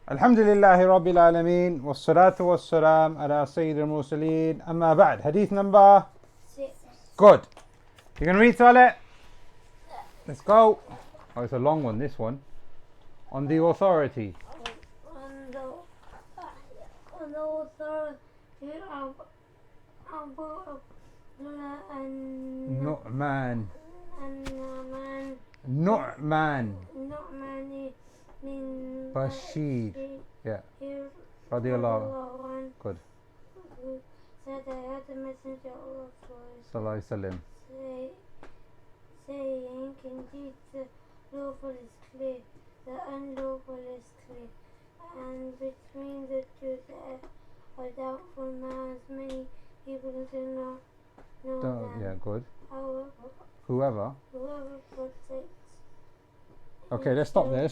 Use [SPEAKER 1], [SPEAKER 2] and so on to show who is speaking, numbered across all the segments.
[SPEAKER 1] Alhamdulillahi Rabbil Alameen, wassalatu wassalam ala Sayyid al-Mursaleen, amma ba'd. Hadith number
[SPEAKER 2] 6.
[SPEAKER 1] Good. You can read, Saleh? Let's go. Oh, it's a long one, this one. On the authority.
[SPEAKER 2] On the authority of Abu Abdullah and
[SPEAKER 1] Nu'man
[SPEAKER 2] bin
[SPEAKER 1] Bashir. Yeah. Radiallahu anhu. Good.
[SPEAKER 2] Who said, I heard the messenger of Allah
[SPEAKER 1] Sallallahu Alaihi Wasallam.
[SPEAKER 2] saying, indeed the lawful is clear, the unlawful is clear, and between the two there are doubtful matters. Many people do not know them.
[SPEAKER 1] Yeah, good.
[SPEAKER 2] However,
[SPEAKER 1] Whoever.
[SPEAKER 2] whoever protects.
[SPEAKER 1] Okay, let's stop there.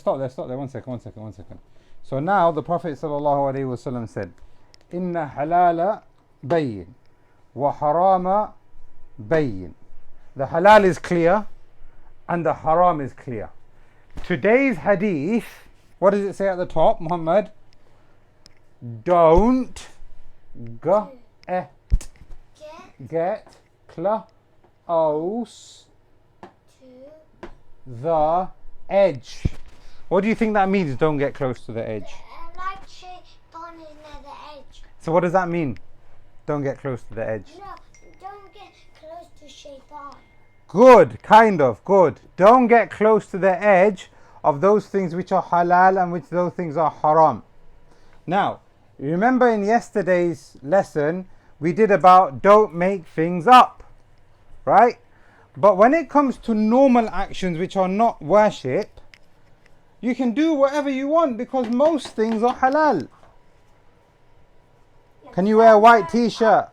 [SPEAKER 1] One second. So now the Prophet sallallahu alaihi wasallam said, "Inna halala bayyin, wa harama bayyin." The halal is clear, and the haram is clear. Today's hadith, what does it say at the top, Muhammad? Don't get close
[SPEAKER 2] To
[SPEAKER 1] the edge. What do you think that means? Don't get close to the edge.
[SPEAKER 2] like shaitan is near the edge.
[SPEAKER 1] So what does that mean? Don't get close to the edge.
[SPEAKER 2] No, don't get close to shaitan.
[SPEAKER 1] Good, kind of, good. Don't get close to the edge of those things which are halal and which those things are haram. Now, remember in yesterday's lesson, we did about don't make things up, right? But when it comes to normal actions which are not worship, you can do whatever you want because most things are halal. Can you wear a white t-shirt?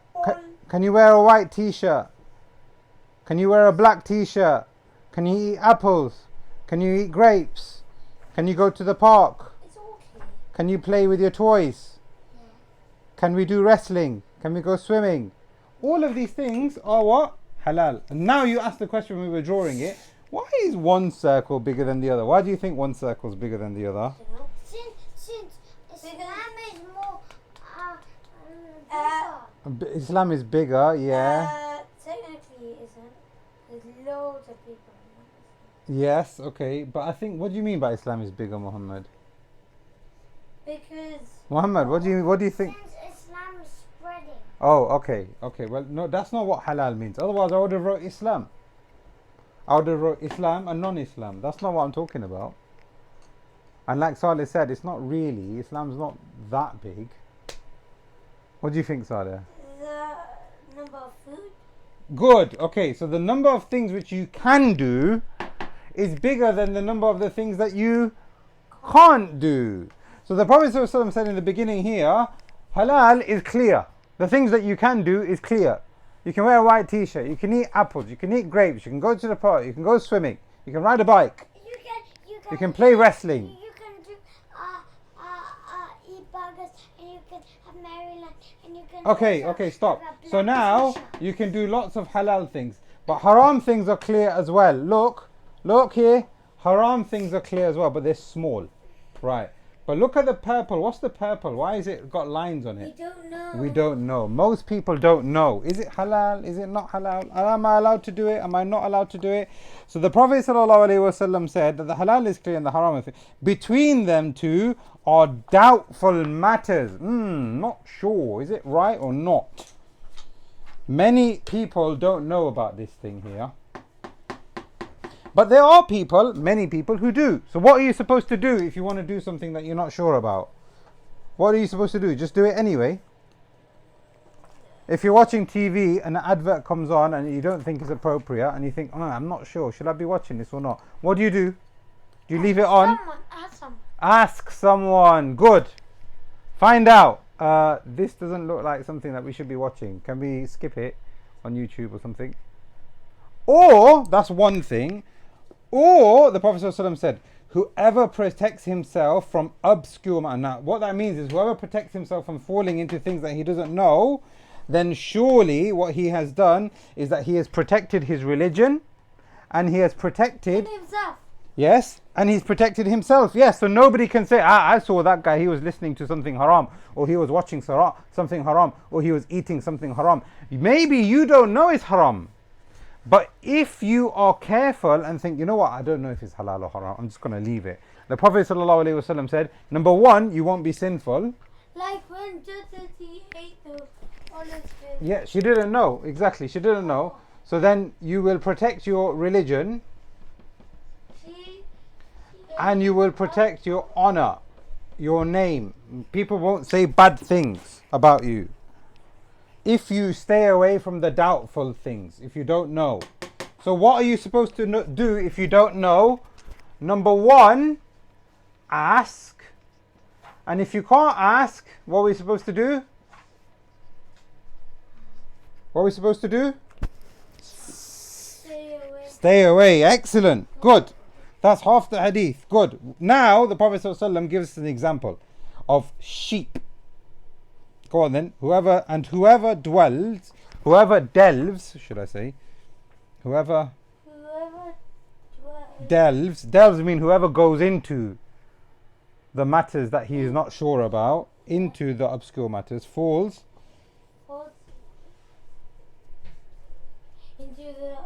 [SPEAKER 1] Can you wear a white t-shirt? Can you wear a black t-shirt? Can you eat apples? Can you eat grapes? Can you go to the park?
[SPEAKER 2] It's okay.
[SPEAKER 1] Can you play with your toys?
[SPEAKER 2] Yeah.
[SPEAKER 1] Can we do wrestling? Can we go swimming? All of these things are what? Halal. And now you asked the question when we were drawing it, why is one circle bigger than the other? Why do you think one circle is bigger than the other?
[SPEAKER 2] Since Islam is more
[SPEAKER 1] Islam is bigger, yeah.
[SPEAKER 2] technically it isn't. There's loads of people.
[SPEAKER 1] Yes, okay. But I think, what do you mean by Islam is bigger, Muhammad?
[SPEAKER 2] Because
[SPEAKER 1] Muhammad, what do you think?
[SPEAKER 2] since Islam is spreading.
[SPEAKER 1] Oh, okay. Well, no, that's not what halal means. Otherwise, I would have wrote Islam. I would have wrote Islam and non-Islam. That's not what I'm talking about. And like Saleh said, it's not really. Islam's not that big. What do you think, Saleh?
[SPEAKER 2] The number of food.
[SPEAKER 1] Good. Okay, so the number of things which you can do is bigger than the number of the things that you can't do. So the Prophet ﷺ said in the beginning here, halal is clear. The things that you can do is clear. You can wear a white t-shirt, you can eat apples, you can eat grapes, you can go to the park, you can go swimming, you can ride a bike, you can play wrestling.
[SPEAKER 2] You can do eat burgers, and you can have Maryland, and you can.
[SPEAKER 1] Okay, stop. So now you can do lots of halal things, but haram things are clear as well. Look here. Haram things are clear as well, but they're small, right? But look at the purple. What's the purple? Why is it got lines on it? We don't know. Most people don't know. Is it halal? Is it not halal? Am I allowed to do it? Am I not allowed to do it? So the Prophet ﷺ said that the halal is clear and the haram is clear. Between them two are doubtful matters. Not sure. Is it right or not? Many people don't know about this thing here. But there are many people who do. So what are you supposed to do if you want to do something that you're not sure about? What are you supposed to do? Just do it anyway. If you're watching TV and an advert comes on and you don't think it's appropriate and you think, oh, I'm not sure, should I be watching this or not? What do? Do you leave it on? Ask someone. Good. Find out. This doesn't look like something that we should be watching. Can we skip it on YouTube or something? Or, that's one thing. Or, the Prophet ﷺ said, whoever protects himself from obscure matter. Now, what that means is whoever protects himself from falling into things that he doesn't know, then surely what he has done is that he has protected his religion and he has protected Yes, and he's protected himself. Yes, so nobody can say, I saw that guy, he was listening to something haram, or he was watching something haram, or he was eating something haram. Maybe you don't know it's haram. But if you are careful and think, you know what, I don't know if it's halal or haram, I'm just going to leave it. The Prophet ﷺ said, number one, you won't be sinful.
[SPEAKER 2] Like when Judith ate the olive tree.
[SPEAKER 1] Yeah, she didn't know. Exactly, she didn't know. So then you will protect your religion. And you will protect your honor, your name. People won't say bad things about you. If you stay away from the doubtful things, if you don't know. So what are you supposed to do if you don't know? Number one, ask. And if you can't ask, what are we supposed to do? What are we supposed to do?
[SPEAKER 2] Stay away.
[SPEAKER 1] Stay away. Excellent. Good. That's half the hadith. Good. Now the Prophet ﷺ gives us an example of sheep. Go on then. Whoever delves, should I say? Whoever delves mean whoever goes into the matters that he is not sure about, into the obscure matters, falls
[SPEAKER 2] into the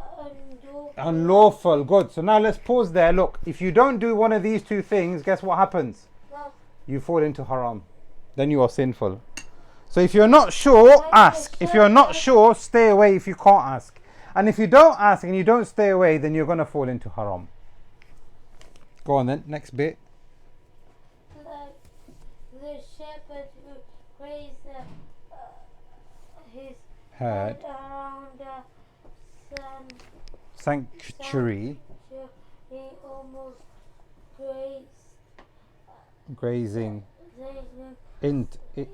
[SPEAKER 1] unlawful. Good. So now let's pause there. Look, if you don't do one of these two things, guess what happens?
[SPEAKER 2] No.
[SPEAKER 1] You fall into haram. Then you are sinful. So if you're not sure, ask. If you're not sure, stay away if you can't ask. And if you don't ask and you don't stay away, then you're going to fall into haram. Go on then, next bit.
[SPEAKER 2] Like the shepherd who grazed his
[SPEAKER 1] Herd.
[SPEAKER 2] around the
[SPEAKER 1] Sanctuary.
[SPEAKER 2] He almost grazed.
[SPEAKER 1] Grazing.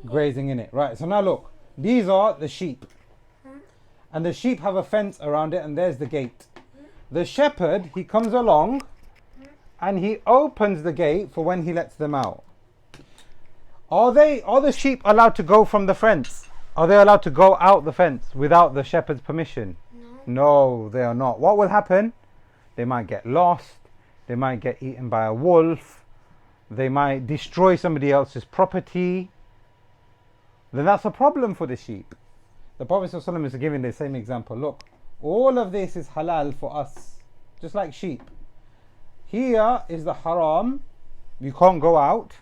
[SPEAKER 1] Grazing in it. Right, so now look. These are the sheep. And the sheep have a fence around it, and there's the gate. The shepherd, he comes along and he opens the gate for when he lets them out. Are the sheep allowed to go from the fence? Are they allowed to go out the fence without the shepherd's permission? No, they are not. What will happen? They might get lost. They might get eaten by a wolf. They might destroy somebody else's property. Then that's a problem for the sheep. The Prophet ﷺ is giving the same example. Look, all of this is halal for us, just like sheep. Here is the haram, you can't go out.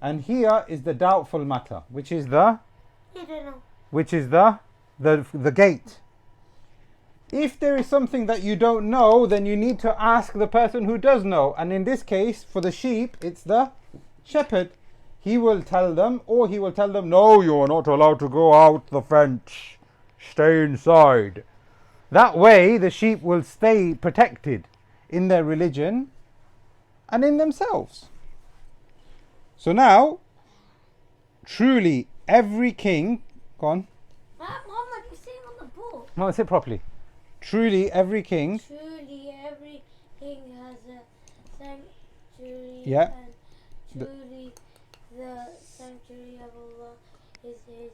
[SPEAKER 1] And here is the doubtful matter, which is the gate. If there is something that you don't know, then you need to ask the person who does know. And in this case, for the sheep, it's the shepherd. He will tell them, or he will tell them, no, you're not allowed to go out the fence. Stay inside. That way, the sheep will stay protected in their religion and in themselves. So now, truly, every king... Go on.
[SPEAKER 2] Muhammad, you're saying on the book.
[SPEAKER 1] No, say it properly. Truly, every king...
[SPEAKER 2] Truly, every king has a sanctuary.
[SPEAKER 1] Yeah.
[SPEAKER 2] And truly, the sanctuary of Allah is his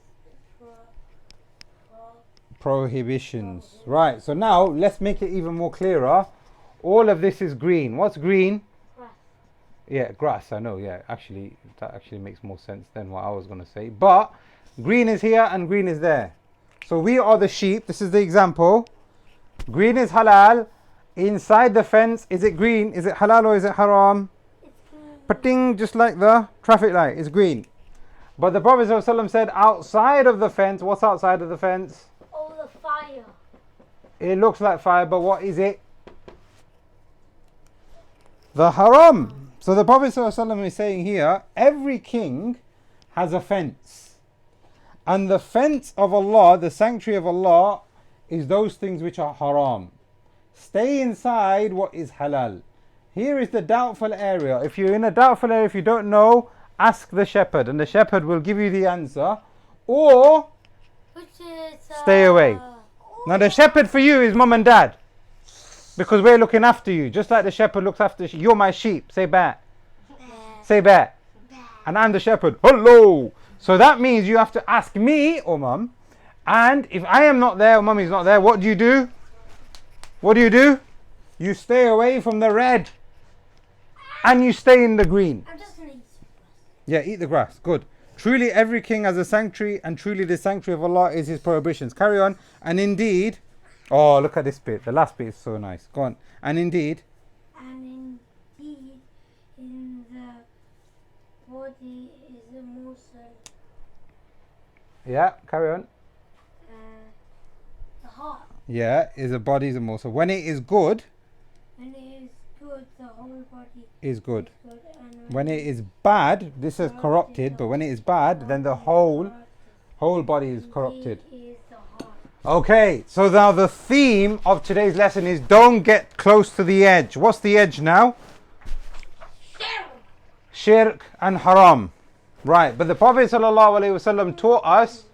[SPEAKER 1] prohibitions. Right, so now let's make it even more clearer. All of this is green. What's green?
[SPEAKER 2] Grass.
[SPEAKER 1] Yeah, grass, I know, yeah. Actually, that actually makes more sense than what I was going to say. But green is here and green is there. So we are the sheep. This is the example. Green is halal. Inside the fence, is it green? Is it halal or is it haram? Pating, just like the traffic light, is green. But the Prophet ﷺ said outside of the fence, what's outside of the fence?
[SPEAKER 2] Oh, the fire.
[SPEAKER 1] It looks like fire, but what is it? The haram. So the Prophet ﷺ is saying here, every king has a fence. And the fence of Allah, the sanctuary of Allah, is those things which are haram. Stay inside what is halal. Here is the doubtful area. If you're in a doubtful area, if you don't know, ask the shepherd, and the shepherd will give you the answer. Or stay away. Now the shepherd for you is mum and dad, because we're looking after you, just like the shepherd looks after you're my sheep. Say bat. Say bat. And I'm the shepherd. Hello. So that means you have to ask me or mum. And if I am not there or mummy's not there, what do you do? What do? You stay away from the red. and you stay in the green.
[SPEAKER 2] I'm just gonna eat some grass.
[SPEAKER 1] Yeah, eat the grass. Good. Truly every king has a sanctuary, and truly the sanctuary of Allah is his prohibitions. Carry on. And indeed, oh, look at this bit. The last bit is so nice. Go on. And indeed.
[SPEAKER 2] And indeed, in the body is a morsel.
[SPEAKER 1] Yeah, carry on.
[SPEAKER 2] The heart.
[SPEAKER 1] Yeah, is a body is a morsel. When it is good.
[SPEAKER 2] When it is good, the whole body
[SPEAKER 1] is good.
[SPEAKER 2] is good. And
[SPEAKER 1] When it is bad, this is corrupted, but when it is bad, then the whole body is corrupted.
[SPEAKER 2] Is the heart.
[SPEAKER 1] Okay, so now the theme of today's lesson is don't get close to the edge. What's the edge now? Shirk and haram. Right, but the Prophet ﷺ taught us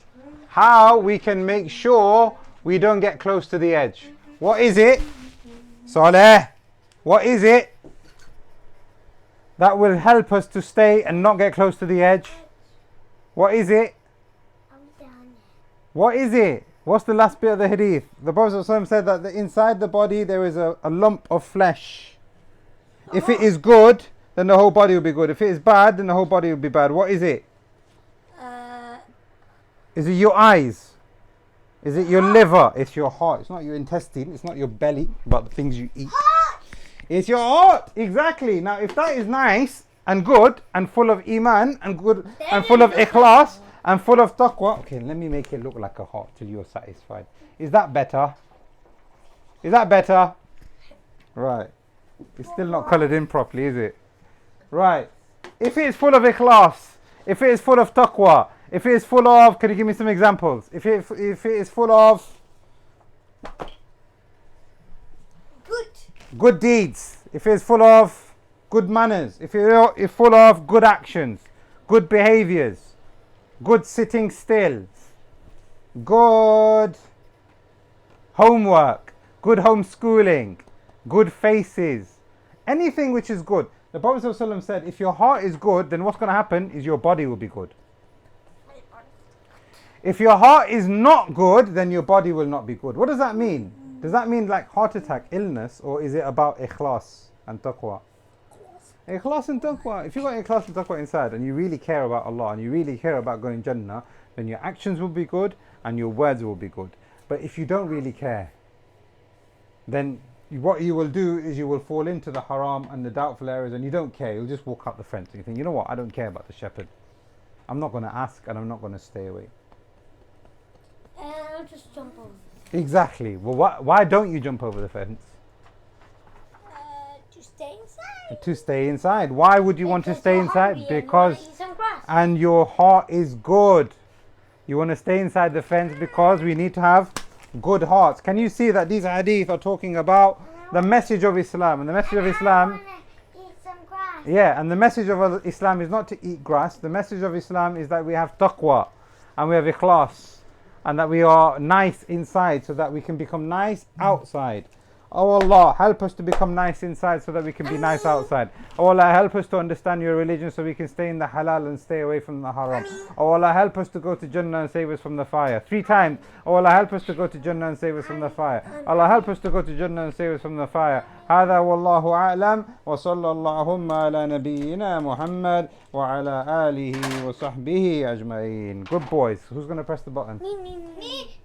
[SPEAKER 1] how we can make sure we don't get close to the edge. What is it? Saleh. What is it that will help us to stay and not get close to the edge? What is it? What is it? What's the last bit of the hadith? The Prophet ﷺ said that inside the body there is a lump of flesh. If it is good, then the whole body will be good. If it is bad, then the whole body will be bad. What is it? Is it your eyes? Is it your liver? It's your heart. It's not your intestine. It's not your belly, but the things you eat. It's your heart. Exactly. Now, if that is nice and good and full of iman and good and full of ikhlas and full of taqwa. Okay, let me make it look like a heart till you're satisfied. Is that better? Is that better? Right. It's still not coloured in properly, is it? Right. If it is full of ikhlas, if it is full of taqwa, if it is full of, can you give me some examples? If it is full of good deeds, if it is full of good manners, if it is full of good actions, good behaviors, good sitting still, good homework, good homeschooling, good faces, anything which is good. The Prophet ﷺ said, if your heart is good, then what's going to happen is your body will be good. If your heart is not good, then your body will not be good. What does that mean? Does that mean like heart attack, illness, or is it about ikhlas and taqwa? Ikhlas and taqwa. If you've got ikhlas and taqwa inside and you really care about Allah and you really care about going Jannah, then your actions will be good and your words will be good. But if you don't really care, then what you will do is you will fall into the haram and the doubtful areas and you don't care. You'll just walk up the fence and you think, you know what, I don't care about the shepherd. I'm not going to ask and I'm not going to stay away.
[SPEAKER 2] I'll just jump over.
[SPEAKER 1] Exactly. Well, why don't you jump over the fence?
[SPEAKER 2] To stay inside.
[SPEAKER 1] To stay inside. Why would you want to stay inside? Because and your heart is good. You want to stay inside the fence because we need to have good hearts. Can you see that these hadith are talking about the message of Islam? And the message of Islam, yeah, and the message of Islam is not to eat grass. The message of Islam is that we have taqwa and we have ikhlas and that we are nice inside so that we can become nice outside. Oh Allah, help us to become nice inside so that we can be nice outside. Oh Allah, help us to understand your religion so we can stay in the halal and stay away from the haram. Oh Allah, help us to go to Jannah and save us from the fire. 3 times. Oh Allah, help us to go to Jannah and save us from the fire. Allah, help us to go to Jannah and save us from the fire. هذا والله أعلم وصلى اللهم على نبينا محمد وعلى آله وصحبه أجمعين. Good boys. Who's going to press the button?
[SPEAKER 2] Me.